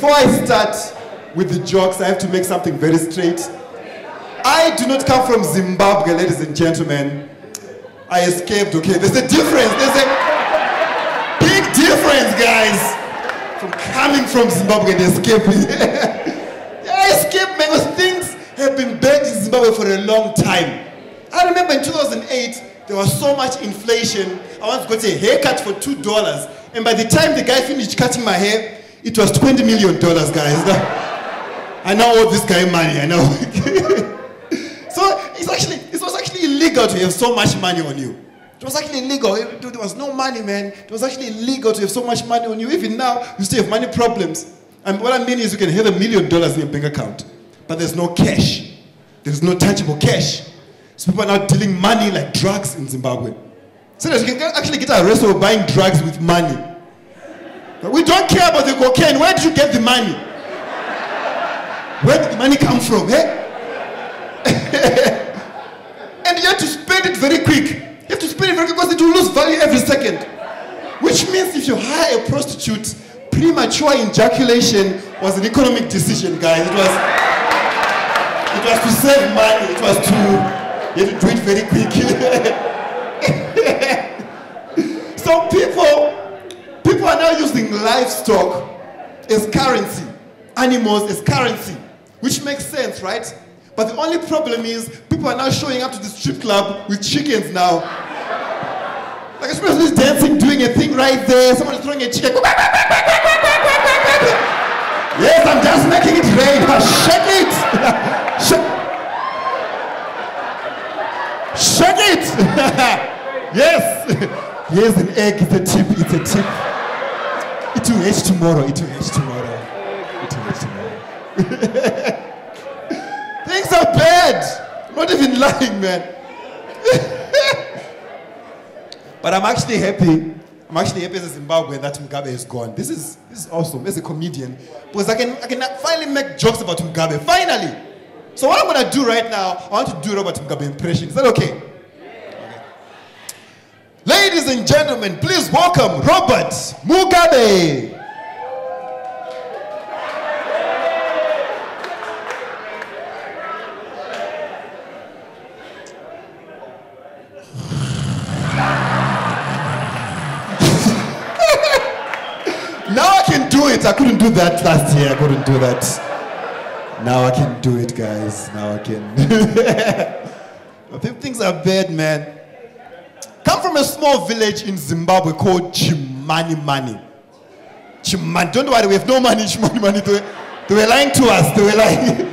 before I start with the jokes, I have to make something very straight. I do not come from Zimbabwe, ladies and gentlemen. I escaped, okay? There's a difference. There's a big difference, guys. From coming from Zimbabwe and escaping. I escaped, man, because things have been bad in Zimbabwe for a long time. I remember in 2008, there was so much inflation. I wanted to go to a haircut for $2. And by the time the guy finished cutting my hair, it was $20 million, guys. I now owe this guy money, I know. So it was actually illegal to have so much money on you. It was actually illegal. There was no money, man. It was actually illegal to have so much money on you. Even now, you still have money problems. And what I mean is you can have $1 million in your bank account, but there's no cash. There's no tangible cash. So people are now dealing money like drugs in Zimbabwe. So that you can actually get arrested for buying drugs with money. But we don't care about the cocaine. Where did you get the money? Where did the money come from, eh? And you have to spend it very quick. You have to spend it very quick because it will lose value every second. Which means if you hire a prostitute, premature ejaculation was an economic decision, guys. It was to save money. It was to, you have to do it very quick. So people are now using livestock as currency, animals as currency, which makes sense, right? But the only problem is people are now showing up to the strip club with chickens now. Like a person is dancing, doing a thing right there. Someone is throwing a chicken. Yes, I'm just making it rain. Shake it. Shake it. Yes. Here's an egg. It's a tip. It's a tip. It will hatch tomorrow. It will hatch tomorrow. It will hatch tomorrow. Things are bad. I'm not even lying, man. But I'm actually happy. I'm actually happy as a Zimbabwean that Mugabe is gone. This is awesome as a comedian. Because I can finally make jokes about Mugabe. Finally. So what I'm going to do right now, I want to do a Robert Mugabe impression. Is that okay? Okay. Ladies and gentlemen, please welcome Robert Mugabe. Now I can do it. I couldn't do that last year. I couldn't do that. Now I can do it, guys. Now I can. Things are bad, man. Come from a small village in Zimbabwe called Chimani. Chimani. Don't worry, we have no money. Chimani. They were lying to us. They were lying.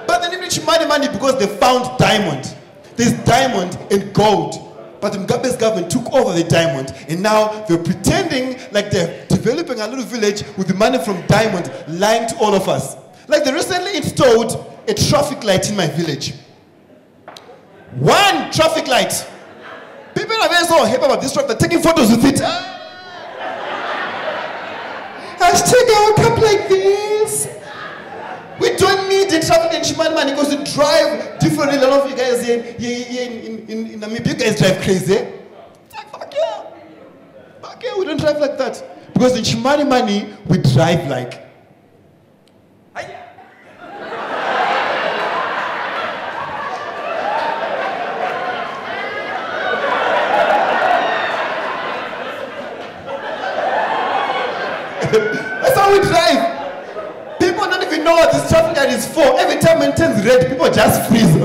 But they named it Chimani because they found diamond. There's diamond and gold. But Mugabe's government took over the diamond, and now they're pretending like they're developing a little village with the money from diamond, lying to all of us. Like they recently installed a traffic light in my village. One traffic light. People are very so happy about this traffic, they're taking photos with it. Hashtag I woke up like this. We don't need the traffic in Chimani because you drive differently. A lot of you guys here in Namibia, you guys drive crazy. It's like, fuck yeah. Fuck yeah, we don't drive like that. Because in Chimani, we drive like. That's how we drive. People don't even know what this traffic light is for. Every time it turns red, people just freeze.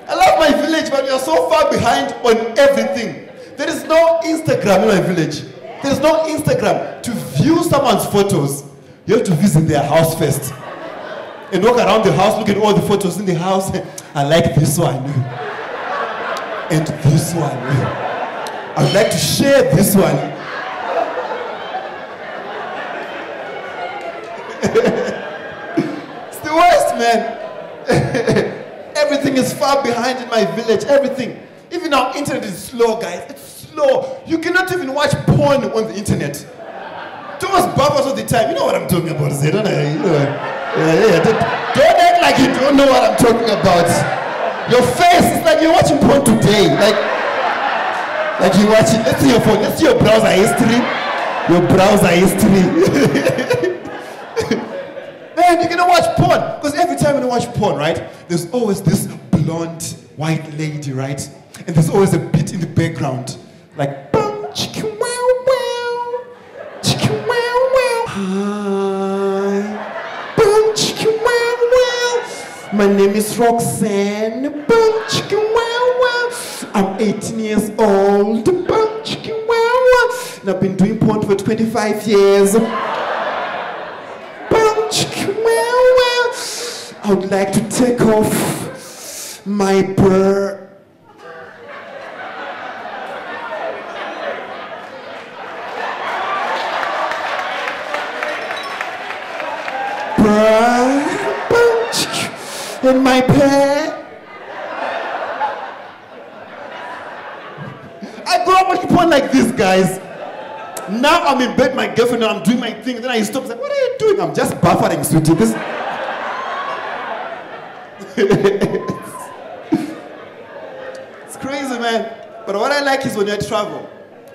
I love my village, but we are so far behind on everything. There is no Instagram in my village. There is no Instagram. To view someone's photos, you have to visit their house first. And walk around the house, look at all the photos in the house. I like this one. And this one. I would like to share this one. It's the worst, man. Everything is far behind in my village. Everything. Even our internet is slow, guys. It's slow. You cannot even watch porn on the internet. Thomas buffers all the time. You know what I'm talking about, Zay, don't I? You know, don't act like you don't know what I'm talking about. Your face is like you're watching porn today. Like you're watching, let's see your phone, let's see your browser history. Your browser history. Man, you're gonna watch porn. Because every time you watch porn, right, there's always this blonde white lady, right? And there's always a beat in the background. Like, bum, chicka, wow, wow. Chicka, wow, wow. Hi. Bum, chicka, wow, wow. My name is Roxanne. Bum, chicka, wow, wow. I'm 18 years old. Bum, chicka, wow, wow. And I've been doing porn for 25 years. Bum, chicka, wow, wow. I would like to take off my bra. In my pants. I grew up watching porn like this, guys. Now I'm in bed with my girlfriend and I'm doing my thing. Then I stop and say, what are you doing? I'm just buffering, sweetie. This... It's crazy, man. But what I like is when I travel.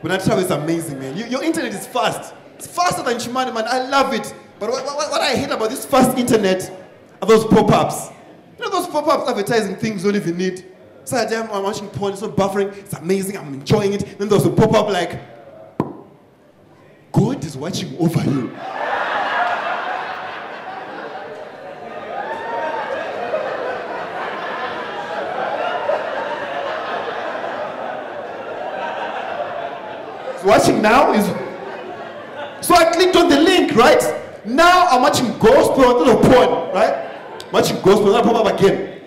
When I travel, it's amazing, man. Your internet is fast. It's faster than Chimani, man. I love it. But what I hate about this fast internet are those pop-ups. You know those pop-ups advertising things you don't even need? So I'm watching porn, it's not buffering, it's amazing, I'm enjoying it. Then there's a pop-up like, God is watching over you. Watching now is... So I clicked on the link, right? Now I'm watching gospel instead of porn, right? I'm watching gospel, then I pop up again.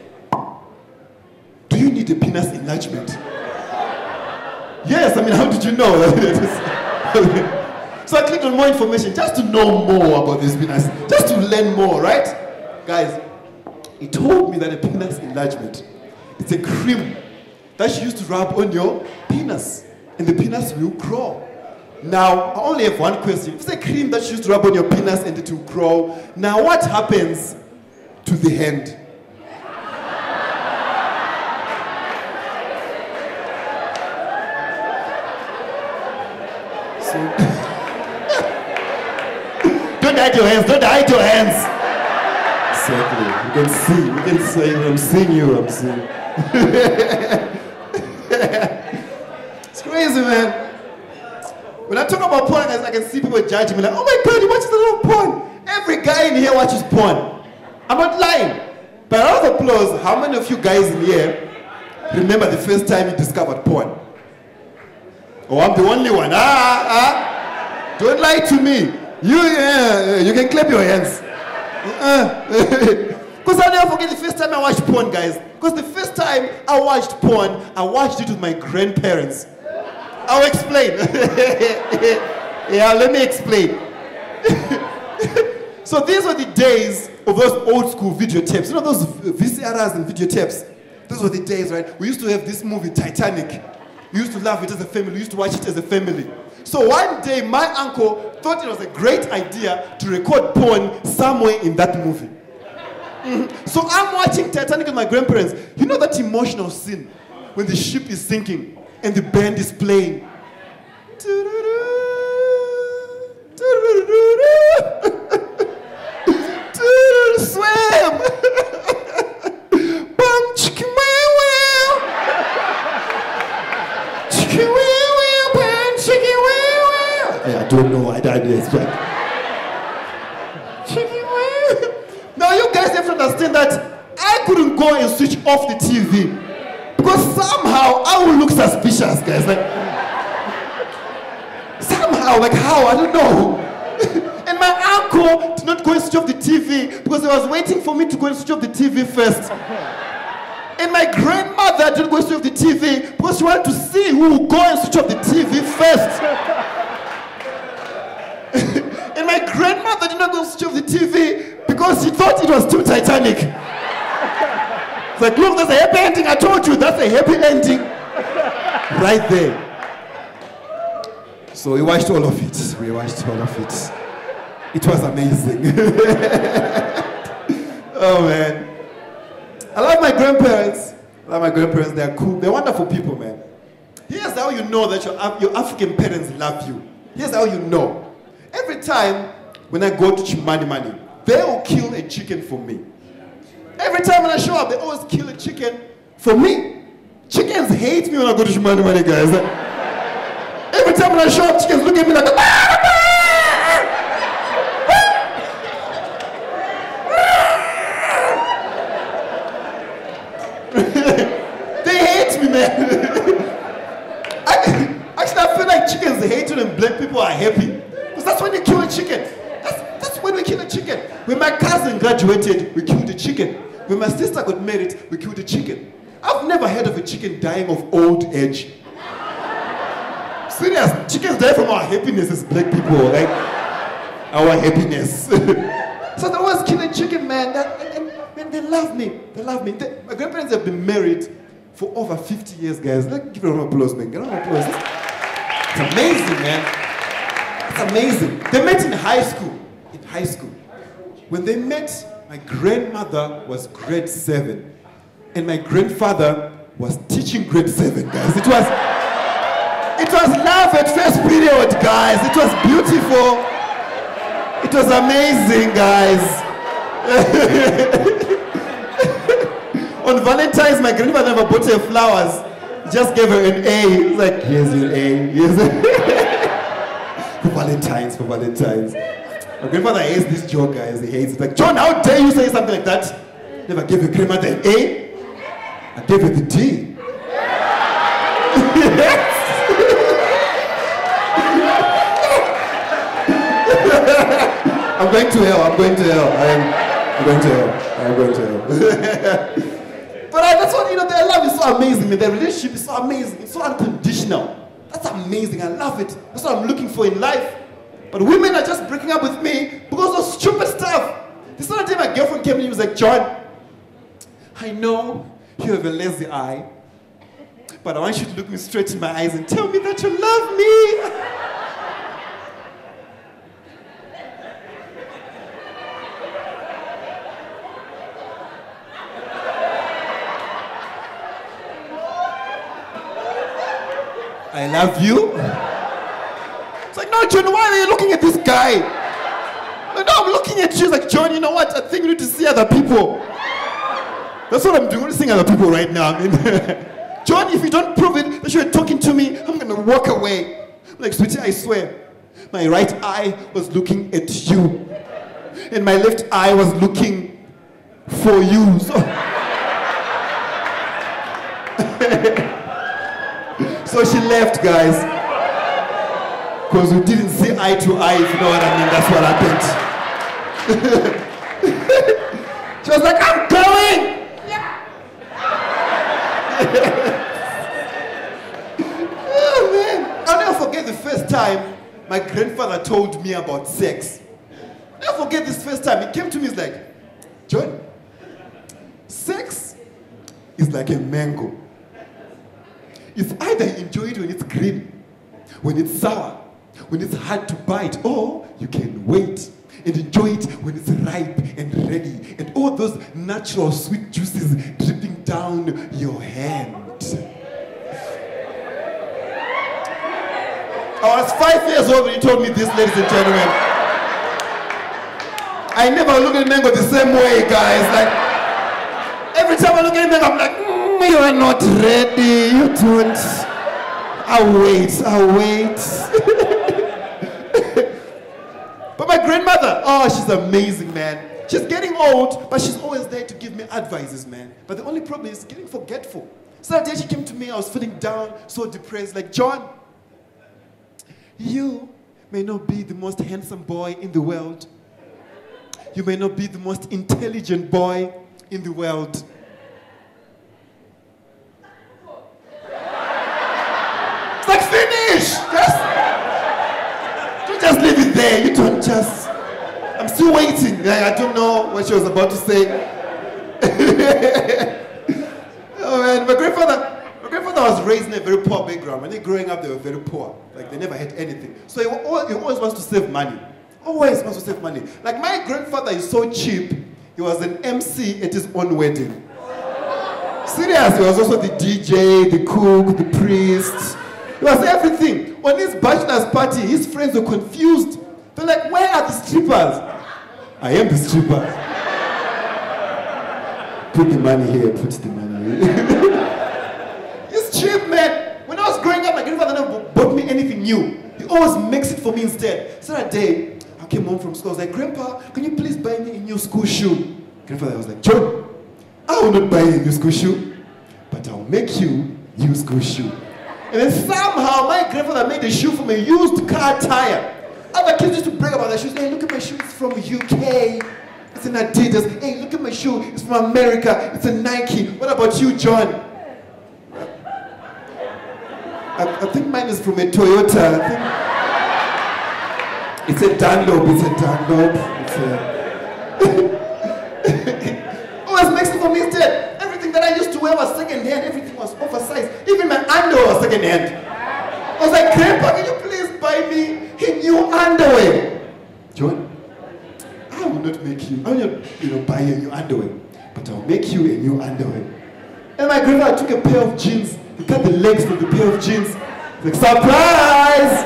Do you need a penis enlargement? Yes, I mean, how did you know? So I clicked on more information just to know more about this penis, just to learn more, right? Guys, he told me that a penis enlargement, it's a cream that you used to rub on your penis, and the penis will grow. Now, I only have one question. If it's a cream that you used to rub on your penis and it will grow, now what happens to the hand? So, don't hide your hands, don't hide your hands. Exactly. You can see, I'm seeing you. It's crazy, man. When I talk about porn, guys, I can see people judging me like, oh my God, he watches a lot of porn. Every guy in here watches porn. I'm not lying. By round of applause, how many of you guys in here remember the first time you discovered porn? Oh, I'm the only one. Don't lie to me. You can clap your hands. Because I'll never forget the first time I watched porn, guys. Because the first time I watched porn, I watched it with my grandparents. I'll explain. Yeah, let me explain. So these were the days of those old school video tapes. You know those VCRs and video tapes? Those were the days, right? We used to have this movie, Titanic. We used to love it as a family. We used to watch it as a family. So one day, my uncle thought it was a great idea to record porn somewhere in that movie. So I'm watching Titanic with my grandparents. You know that emotional scene when the ship is sinking and the band is playing. Swim! Bum chicka wow wow! Chicka wow wow! Bum chicka wow wow! I don't know. I don't expect. Chicka wow! Now you guys have to understand that I couldn't go and switch off the TV because somehow I will look suspicious, guys. Like somehow, like how? I don't know. And my uncle did not go and switch off the TV because he was waiting for me to go and switch off the TV first. And my grandmother didn't go and switch off the TV because she wanted to see who would go and switch off the TV first. And my grandmother did not go and switch off the TV because she thought it was still Titanic. It's like, look, there's a happy ending. I told you, that's a happy ending. Right there. So we watched all of it. It was amazing. Oh man. I love my grandparents. They're cool. They're wonderful people, man. Here's how you know that your African parents love you. Here's how you know. Every time when I go to Chimani, they will kill a chicken for me. Every time when I show up, they always kill a chicken for me. Chickens hate me when I go to Chimani, guys. Every time when I show up, chickens look at me like, they hate me, man. Actually, I feel like chickens hate when black people are happy. Because that's when they kill a chicken. That's when we kill a chicken. When my cousin graduated, we killed a chicken. When my sister got married, we killed a chicken. I've never heard of a chicken dying of old age. Serious, chickens die from our happiness as black people, like our happiness. So they always kill a chicken, man. Man, they love me. They love me. My grandparents have been married for over 50 years, guys. Let's give a round of applause, man. Give a round of applause. It's amazing, man. It's amazing. They met in high school. In high school. When they met, my grandmother was grade 7. And my grandfather was teaching grade 7, guys. It was love at first period, guys. It was beautiful. It was amazing, guys. On Valentine's, my grandmother never bought her flowers. He just gave her an A. He's like, here's your A. For Valentine's. My grandfather hates this joke, guys. He hates it. Like, John, how dare you say something like that? Never gave your grandmother an A. I gave her the D. I'm going to hell. I'm going to hell. But that's what, their love is so amazing. Their relationship is so amazing. It's so unconditional. That's amazing. I love it. That's what I'm looking for in life. But women are just breaking up with me because of stupid stuff. This other day my girlfriend came to me and was like, John, I know you have a lazy eye, but I want you to look me straight in my eyes and tell me that you love me. I love you. It's like, no, John, why are you looking at this guy? Like, no, I'm looking at you. It's like, John, you know what? I think you need to see other people. That's what I'm doing. I'm seeing other people right now. I mean, John, if you don't prove it that you're talking to me, I'm going to walk away. I'm like, sweetie, I swear, my right eye was looking at you. And my left eye was looking for you. So she left, guys. Because we didn't see eye to eye, if you know what I mean. That's what happened. She was like, I'm going! Oh, man. I'll never forget the first time my grandfather told me about sex. I'll never forget this first time. He came to me, he's like, John, sex is like a mango. It's either you enjoy it when it's green, when it's sour, when it's hard to bite, or you can wait and enjoy it when it's ripe and ready, and all those natural sweet juices dripping down your hand. I was 5 years old when you told me this, ladies and gentlemen. I never look at mango the same way, guys. Like, every time I look at mango, I'm like, you are not ready, you don't. I'll wait. But my grandmother, oh, she's amazing, man. She's getting old, but she's always there to give me advices, man. But the only problem is getting forgetful. So that day she came to me, I was feeling down, so depressed, like, John, you may not be the most handsome boy in the world. You may not be the most intelligent boy in the world. It's like, finish! Don't just leave it there. You don't just... I'm still waiting. I don't know what she was about to say. Oh, man. My grandfather was raised in a very poor background. When they were growing up, they were very poor. Like, they never had anything. So he always wants to save money. Always wants to save money. Like, my grandfather is so cheap, he was an MC at his own wedding. Serious, he was also the DJ, the cook, the priest. He was everything. on his bachelor's party, his friends were confused. They're like, where are the strippers? I am the stripper. Put the money here, put the money here. It's cheap, man. When I was growing up, my grandfather never bought me anything new. He always makes it for me instead. So that day, I came home from school. I was like, Grandpa, can you please buy me a new school shoe? Grandfather was like, John, I will not buy you a new school shoe, but I'll make you a new school shoe. And then somehow my grandfather made a shoe from a used car tire. Other kids used to brag about their shoes. Hey, look at my shoe, it's from UK. It's an Adidas. Hey, look at my shoe, it's from America. It's a Nike. What about you, John? I think mine is from a Toyota. It's a Dunlop, it's a Dunlop. Always makes it for me instead. Everything that I used to wear was second hand. Everything was oversized. Even my underwear was second hand. I was like, Grandpa, can you please buy me a new underwear? John, I will not make you, I will not buy you a new underwear, but I'll make you a new underwear. And my grandfather took a pair of jeans. He cut the legs from the pair of jeans. Like, surprise!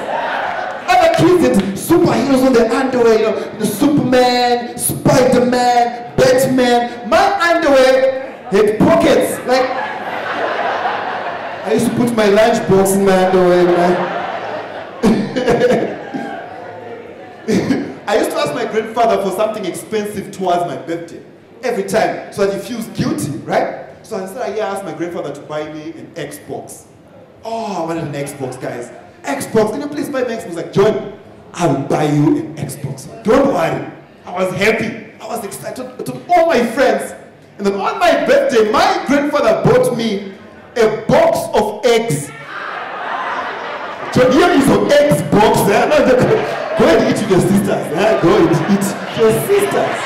Other kids had superheroes on their underwear, the Superman, Spider-Man, Batman. My underwear had pockets. Like, I used to put my lunchbox in my underwear. I used to ask my grandfather for something expensive towards my birthday. Every time, so that he feels guilty, right? So instead I asked my grandfather to buy me an Xbox. Oh, I wanted an Xbox, guys. Xbox, can you please buy me an Xbox? I was like, John, I will buy you an Xbox. Don't worry. I was happy. I was excited. I told all my friends. And then on my birthday, my grandfather bought me a box of eggs. John, here is your Xbox. Go and eat with your sisters. Go and eat with your sisters.